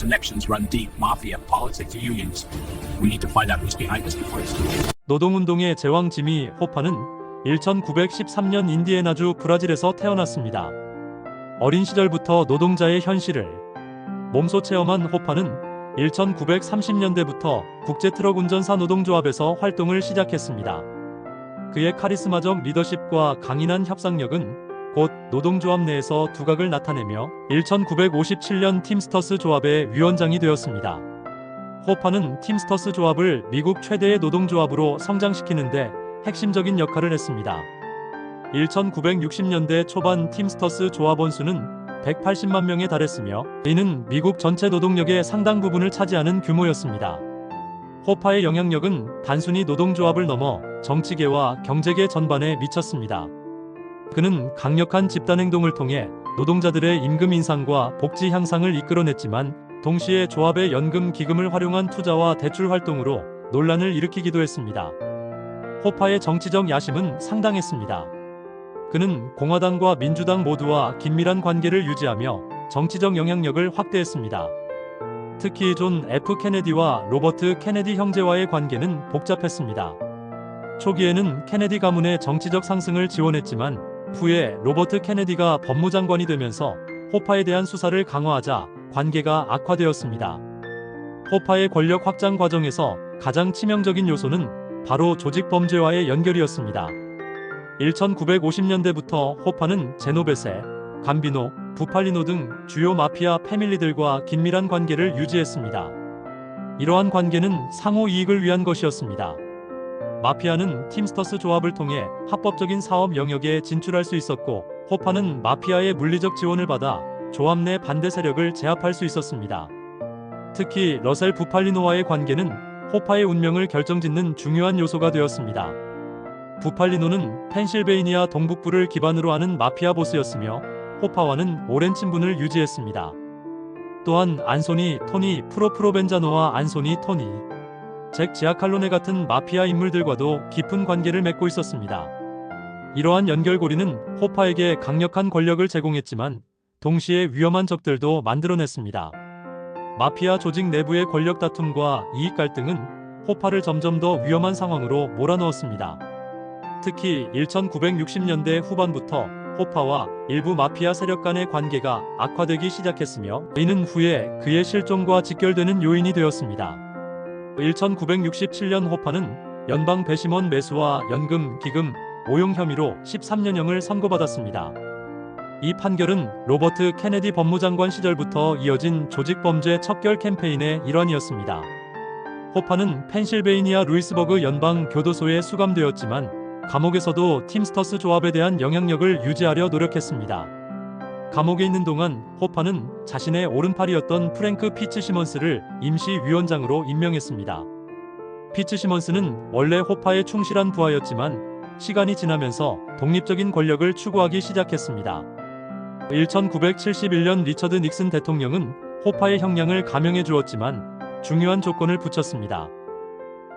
connections run deep. Mafia, politics, unions. We need to find out who's behind this before it's too late. 노동운동의 제왕 지미 호파는 1913년 인디애나주 브라질에서 태어났습니다. 어린 시절부터 노동자의 현실을 몸소 체험한 호파는 1930년대부터 국제트럭 운전사 노동조합에서 활동을 시작했습니다. 그의 카리스마적 리더십과 강인한 협상력은 곧 노동조합 내에서 두각을 나타내며 1957년 팀스터스 조합의 위원장이 되었습니다. 호파는 팀스터스 조합을 미국 최대의 노동조합으로 성장시키는데 핵심적인 역할을 했습니다. 1960년대 초반 팀스터스 조합원 수는 180만 명에 달했으며 이는 미국 전체 노동력의 상당 부분을 차지하는 규모였습니다. 호파의 영향력은 단순히 노동조합을 넘어 정치계와 경제계 전반에 미쳤습니다. 그는 강력한 집단행동을 통해 노동자들의 임금 인상과 복지 향상을 이끌어냈지만 동시에 조합의 연금 기금을 활용한 투자와 대출 활동으로 논란을 일으키기도 했습니다. 호파의 정치적 야심은 상당했습니다. 그는 공화당과 민주당 모두와 긴밀한 관계를 유지하며 정치적 영향력을 확대했습니다. 특히 존 F. 케네디와 로버트 케네디 형제와의 관계는 복잡했습니다. 초기에는 케네디 가문의 정치적 상승을 지원했지만 후에 로버트 케네디가 법무장관이 되면서 호파에 대한 수사를 강화하자 관계가 악화되었습니다. 호파의 권력 확장 과정에서 가장 치명적인 요소는 바로 조직범죄와의 연결이었습니다. 1950년대부터 호파는 제노베세, 감비노, 부팔리노 등 주요 마피아 패밀리들과 긴밀한 관계를 유지했습니다. 이러한 관계는 상호 이익을 위한 것이었습니다. 마피아는 팀스터스 조합을 통해 합법적인 사업 영역에 진출할 수 있었고 호파는 마피아의 물리적 지원을 받아 조합 내 반대 세력을 제압할 수 있었습니다. 특히 러셀 부팔리노와의 관계는 호파의 운명을 결정짓는 중요한 요소가 되었습니다. 부팔리노는 펜실베이니아 동북부를 기반으로 하는 마피아 보스였으며 호파와는 오랜 친분을 유지했습니다. 또한 안소니 토니 프로벤자노와 안소니 토니 잭 지아칼로네 같은 마피아 인물들과도 깊은 관계를 맺고 있었습니다. 이러한 연결고리는 호파에게 강력한 권력을 제공했지만 동시에 위험한 적들도 만들어냈습니다. 마피아 조직 내부의 권력 다툼과 이익 갈등은 호파를 점점 더 위험한 상황으로 몰아넣었습니다. 특히 1960년대 후반부터 호파와 일부 마피아 세력 간의 관계가 악화되기 시작했으며 이는 후에 그의 실종과 직결되는 요인이 되었습니다. 1967년 호파는 연방 배심원 매수와 연금, 기금, 오용 혐의로 13년형을 선고받았습니다. 이 판결은 로버트 케네디 법무장관 시절부터 이어진 조직범죄 척결 캠페인의 일환이었습니다. 호파는 펜실베이니아 루이스버그 연방 교도소에 수감되었지만 감옥에서도 팀스터스 조합에 대한 영향력을 유지하려 노력했습니다. 감옥에 있는 동안 호파는 자신의 오른팔이었던 프랭크 피츠시먼스를 임시위원장으로 임명했습니다. 피츠시먼스는 원래 호파에 충실한 부하였지만 시간이 지나면서 독립적인 권력을 추구하기 시작했습니다. 1971년 리처드 닉슨 대통령은 호파의 형량을 감형해 주었지만 중요한 조건을 붙였습니다.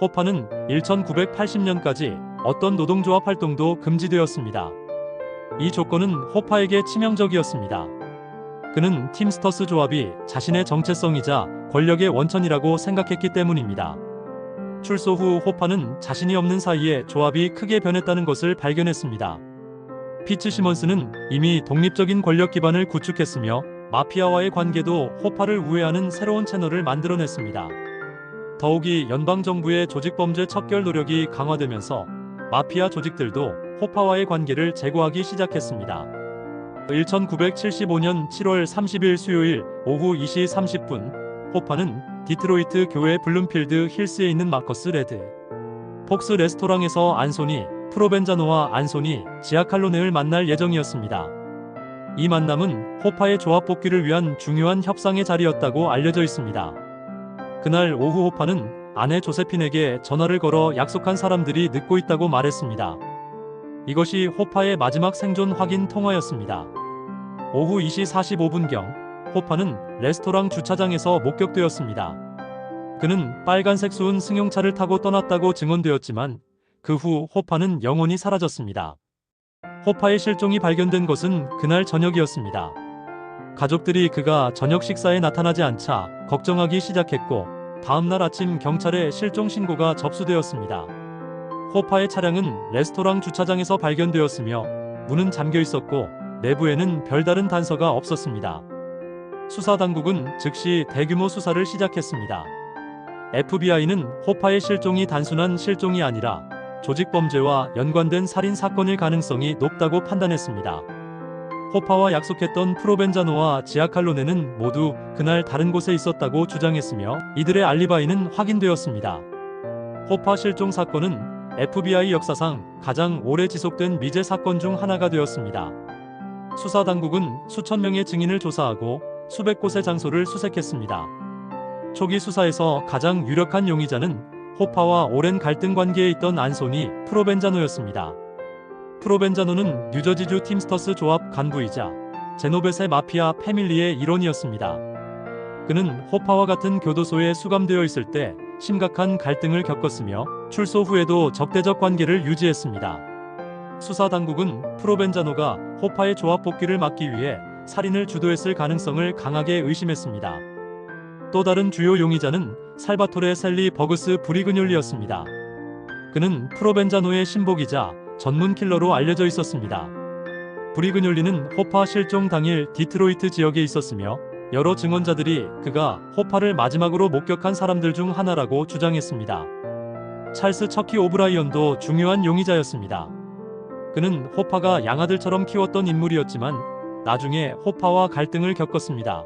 호파는 1980년까지 어떤 노동조합 활동도 금지되었습니다. 이 조건은 호파에게 치명적이었습니다. 그는 팀스터스 조합이 자신의 정체성이자 권력의 원천이라고 생각했기 때문입니다. 출소 후 호파는 자신이 없는 사이에 조합이 크게 변했다는 것을 발견했습니다. 피츠시먼스는 이미 독립적인 권력 기반을 구축했으며 마피아와의 관계도 호파를 우회하는 새로운 채널을 만들어냈습니다. 더욱이 연방정부의 조직범죄 척결 노력이 강화되면서 마피아 조직들도 호파와의 관계를 제고하기 시작했습니다. 1975년 7월 30일 수요일 오후 2시 30분 호파는 디트로이트 교회 블룸필드 힐스에 있는 마커스 레드 폭스 레스토랑에서 안소니 프로벤자노와 안소니 지아칼로네를 만날 예정이었습니다. 이 만남은 호파의 조합 복귀를 위한 중요한 협상의 자리였다고 알려져 있습니다. 그날 오후 호파는 아내 조세핀에게 전화를 걸어 약속한 사람들이 늦고 있다고 말했습니다. 이것이 호파의 마지막 생존 확인 통화였습니다. 오후 2시 45분경 호파는 레스토랑 주차장에서 목격되었습니다. 그는 빨간색 수은 승용차를 타고 떠났다고 증언되었지만 그 후 호파는 영원히 사라졌습니다. 호파의 실종이 발견된 것은 그날 저녁이었습니다. 가족들이 그가 저녁 식사에 나타나지 않자 걱정하기 시작했고, 다음날 아침 경찰에 실종 신고가 접수되었습니다. 호파의 차량은 레스토랑 주차장에서 발견되었으며 문은 잠겨 있었고 내부에는 별다른 단서가 없었습니다. 수사 당국은 즉시 대규모 수사를 시작했습니다. FBI는 호파의 실종이 단순한 실종이 아니라 조직 범죄와 연관된 살인 사건일 가능성이 높다고 판단했습니다. 호파와 약속했던 프로벤자노와 지아칼로네는 모두 그날 다른 곳에 있었다고 주장했으며 이들의 알리바이는 확인되었습니다. 호파 실종 사건은 FBI 역사상 가장 오래 지속된 미제 사건 중 하나가 되었습니다. 수사 당국은 수천 명의 증인을 조사하고 수백 곳의 장소를 수색했습니다. 초기 수사에서 가장 유력한 용의자는 호파와 오랜 갈등 관계에 있던 안소니 프로벤자노였습니다. 프로벤자노는 뉴저지주 팀스터스 조합 간부이자 제노벳의 마피아 패밀리의 일원이었습니다. 그는 호파와 같은 교도소에 수감되어 있을 때 심각한 갈등을 겪었으며 출소 후에도 적대적 관계를 유지했습니다. 수사 당국은 프로벤자노가 호파의 조합 복귀를 막기 위해 살인을 주도했을 가능성을 강하게 의심했습니다. 또 다른 주요 용의자는 살바토레 셀리 버그스 브리그뇰리였습니다. 그는 프로벤자노의 신복이자 전문 킬러로 알려져 있었습니다. 브리그뇰리는 호파 실종 당일 디트로이트 지역에 있었으며 여러 증언자들이 그가 호파를 마지막으로 목격한 사람들 중 하나라고 주장했습니다. 찰스 척키 오브라이언도 중요한 용의자였습니다. 그는 호파가 양아들처럼 키웠던 인물이었지만 나중에 호파와 갈등을 겪었습니다.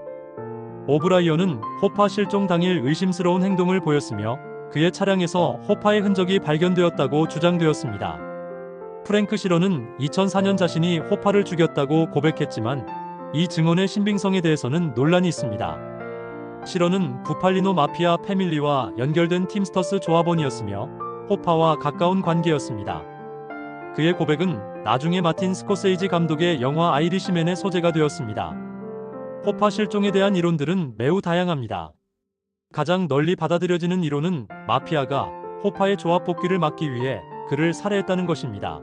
오브라이언은 호파 실종 당일 의심스러운 행동을 보였으며 그의 차량에서 호파의 흔적이 발견되었다고 주장되었습니다. 프랭크 시러는 2004년 자신이 호파를 죽였다고 고백했지만 이 증언의 신빙성에 대해서는 논란이 있습니다. 시러는 부팔리노 마피아 패밀리와 연결된 팀스터스 조합원이었으며 호파와 가까운 관계였습니다. 그의 고백은 나중에 마틴 스코세이지 감독의 영화 아이리시맨의 소재가 되었습니다. 호파 실종에 대한 이론들은 매우 다양합니다. 가장 널리 받아들여지는 이론은 마피아가 호파의 조합 복귀를 막기 위해 그를 살해했다는 것입니다.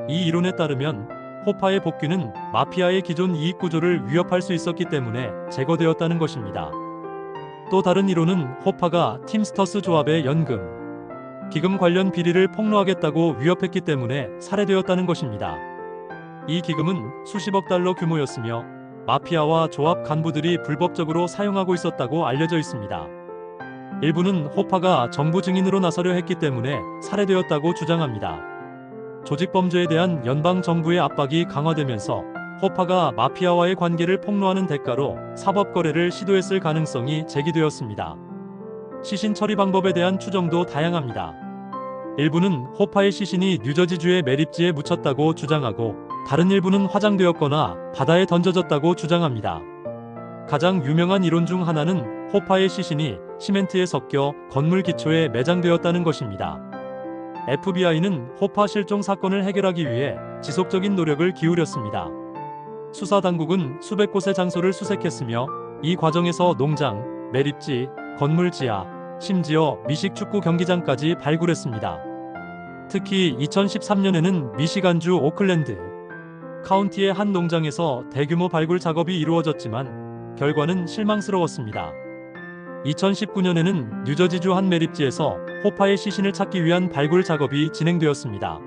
이 이론에 따르면 호파의 복귀는 마피아의 기존 이익 구조를 위협할 수 있었기 때문에 제거되었다는 것입니다. 또 다른 이론은 호파가 팀스터스 조합의 연금, 기금 관련 비리를 폭로하겠다고 위협했기 때문에 살해되었다는 것입니다. 이 기금은 수십억 달러 규모였으며 마피아와 조합 간부들이 불법적으로 사용하고 있었다고 알려져 있습니다. 일부는 호파가 정부 증인으로 나서려 했기 때문에 살해되었다고 주장합니다. 조직 범죄에 대한 연방 정부의 압박이 강화되면서 호파가 마피아와의 관계를 폭로하는 대가로 사법 거래를 시도했을 가능성이 제기되었습니다. 시신 처리 방법에 대한 추정도 다양합니다. 일부는 호파의 시신이 뉴저지주의 매립지에 묻혔다고 주장하고 다른 일부는 화장되었거나 바다에 던져졌다고 주장합니다. 가장 유명한 이론 중 하나는 호파의 시신이 시멘트에 섞여 건물 기초에 매장되었다는 것입니다. FBI는 호파 실종 사건을 해결하기 위해 지속적인 노력을 기울였습니다. 수사 당국은 수백 곳의 장소를 수색했으며 이 과정에서 농장, 매립지, 건물 지하, 심지어 미식 축구 경기장까지 발굴했습니다. 특히 2013년에는 미시간주 오클랜드 카운티의 한 농장에서 대규모 발굴 작업이 이루어졌지만 결과는 실망스러웠습니다. 2019년에는 뉴저지주 한 매립지에서 호파의 시신을 찾기 위한 발굴 작업이 진행되었습니다.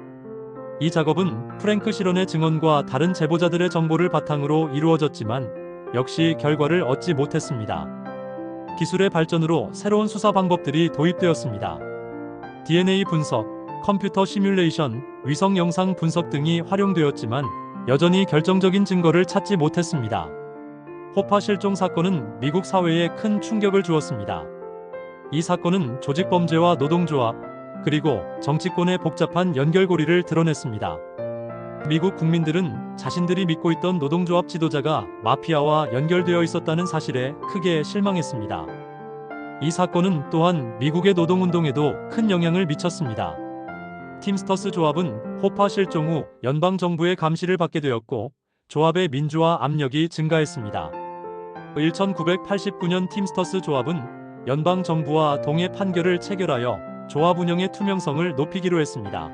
이 작업은 프랭크 시런의 증언과 다른 제보자들의 정보를 바탕으로 이루어졌지만 역시 결과를 얻지 못했습니다. 기술의 발전으로 새로운 수사 방법들이 도입되었습니다. DNA 분석, 컴퓨터 시뮬레이션, 위성 영상 분석 등이 활용되었지만 여전히 결정적인 증거를 찾지 못했습니다. 호파 실종 사건은 미국 사회에 큰 충격을 주었습니다. 이 사건은 조직 범죄와 노동조합, 그리고 정치권의 복잡한 연결고리를 드러냈습니다. 미국 국민들은 자신들이 믿고 있던 노동조합 지도자가 마피아와 연결되어 있었다는 사실에 크게 실망했습니다. 이 사건은 또한 미국의 노동운동에도 큰 영향을 미쳤습니다. 팀스터스 조합은 호파 실종 후 연방정부의 감시를 받게 되었고 조합의 민주화 압력이 증가했습니다. 1989년 팀스터스 조합은 연방정부와 동해 판결을 체결하여 조합 운영의 투명성을 높이기로 했습니다.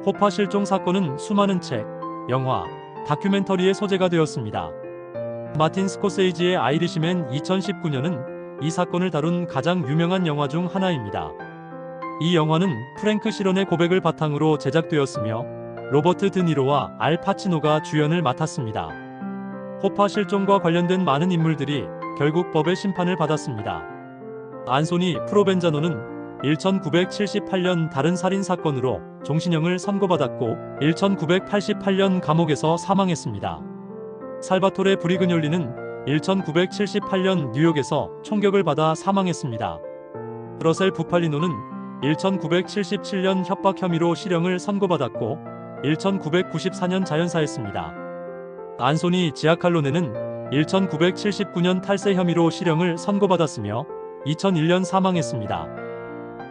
호파 실종 사건은 수많은 책, 영화, 다큐멘터리의 소재가 되었습니다. 마틴 스코세이지의 아이리시맨 2019년은 이 사건을 다룬 가장 유명한 영화 중 하나입니다. 이 영화는 프랭크 시런의 고백을 바탕으로 제작되었으며 로버트 드니로와 알 파치노가 주연을 맡았습니다. 호파 실종과 관련된 많은 인물들이 결국 법의 심판을 받았습니다. 안소니 프로벤자노는 1978년 다른 살인 사건으로 종신형을 선고받았고 1988년 감옥에서 사망했습니다. 살바토레 브리그뇰리는 1978년 뉴욕에서 총격을 받아 사망했습니다. 러셀 부팔리노는 1977년 협박 혐의로 실형을 선고받았고 1994년 자연사했습니다. 안소니 지아칼로네는 1979년 탈세 혐의로 실형을 선고받았으며 2001년 사망했습니다.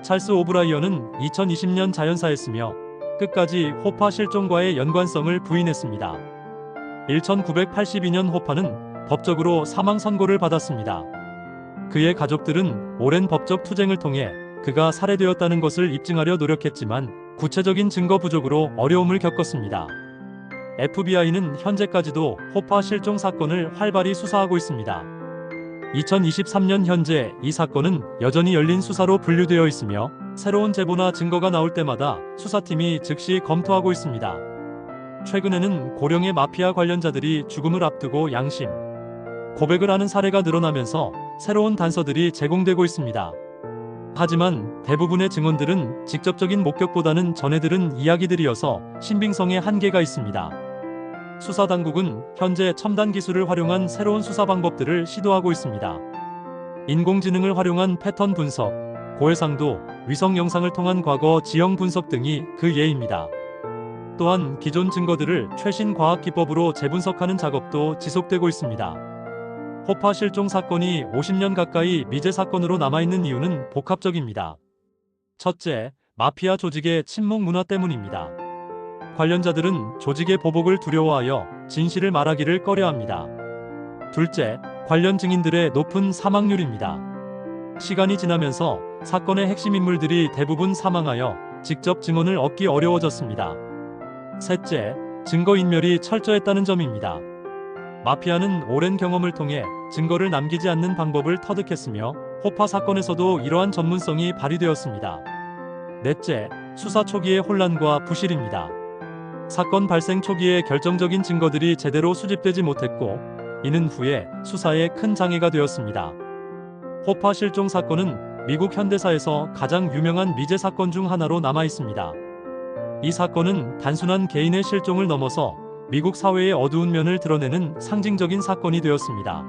찰스 오브라이언은 2020년 자연사했으며 끝까지 호파 실종과의 연관성을 부인했습니다. 1982년 호파는 법적으로 사망 선고를 받았습니다. 그의 가족들은 오랜 법적 투쟁을 통해 그가 살해되었다는 것을 입증하려 노력했지만 구체적인 증거 부족으로 어려움을 겪었습니다. FBI는 현재까지도 호파 실종 사건을 활발히 수사하고 있습니다. 2023년 현재 이 사건은 여전히 열린 수사로 분류되어 있으며 새로운 제보나 증거가 나올 때마다 수사팀이 즉시 검토하고 있습니다. 최근에는 고령의 마피아 관련자들이 죽음을 앞두고 양심 고백을 하는 사례가 늘어나면서 새로운 단서들이 제공되고 있습니다. 하지만 대부분의 증언들은 직접적인 목격보다는 전해들은 이야기들이어서 신빙성에 한계가 있습니다. 수사당국은 현재 첨단 기술을 활용한 새로운 수사 방법들을 시도하고 있습니다. 인공지능을 활용한 패턴 분석, 고해상도, 위성 영상을 통한 과거 지형 분석 등이 그 예입니다. 또한 기존 증거들을 최신 과학 기법으로 재분석하는 작업도 지속되고 있습니다. 호파 실종 사건이 50년 가까이 미제 사건으로 남아있는 이유는 복합적입니다. 첫째, 마피아 조직의 침묵 문화 때문입니다. 관련자들은 조직의 보복을 두려워하여 진실을 말하기를 꺼려합니다. 둘째, 관련 증인들의 높은 사망률입니다. 시간이 지나면서 사건의 핵심 인물들이 대부분 사망하여 직접 증언을 얻기 어려워졌습니다. 셋째, 증거인멸이 철저했다는 점입니다. 마피아는 오랜 경험을 통해 증거를 남기지 않는 방법을 터득했으며 호파 사건에서도 이러한 전문성이 발휘되었습니다. 넷째, 수사 초기의 혼란과 부실입니다. 사건 발생 초기에 결정적인 증거들이 제대로 수집되지 못했고 이는 후에 수사에 큰 장애가 되었습니다. 호파 실종 사건은 미국 현대사에서 가장 유명한 미제 사건 중 하나로 남아 있습니다. 이 사건은 단순한 개인의 실종을 넘어서 미국 사회의 어두운 면을 드러내는 상징적인 사건이 되었습니다.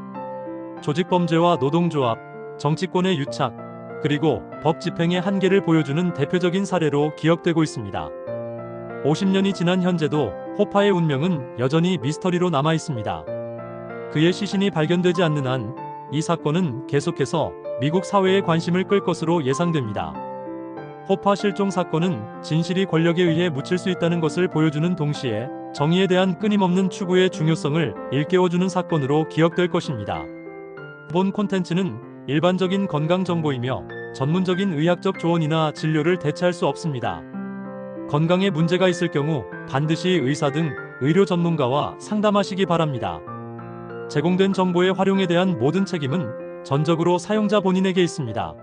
조직범죄와 노동조합, 정치권의 유착, 그리고 법 집행의 한계를 보여주는 대표적인 사례로 기억되고 있습니다. 50년이 지난 현재도 호파의 운명은 여전히 미스터리로 남아 있습니다. 그의 시신이 발견되지 않는 한 이 사건은 계속해서 미국 사회의 관심을 끌 것으로 예상됩니다. 호파 실종 사건은 진실이 권력에 의해 묻힐 수 있다는 것을 보여주는 동시에 정의에 대한 끊임없는 추구의 중요성을 일깨워주는 사건으로 기억될 것입니다. 본 콘텐츠는 일반적인 건강 정보이며 전문적인 의학적 조언이나 진료를 대체할 수 없습니다. 건강에 문제가 있을 경우 반드시 의사 등 의료 전문가와 상담하시기 바랍니다. 제공된 정보의 활용에 대한 모든 책임은 전적으로 사용자 본인에게 있습니다.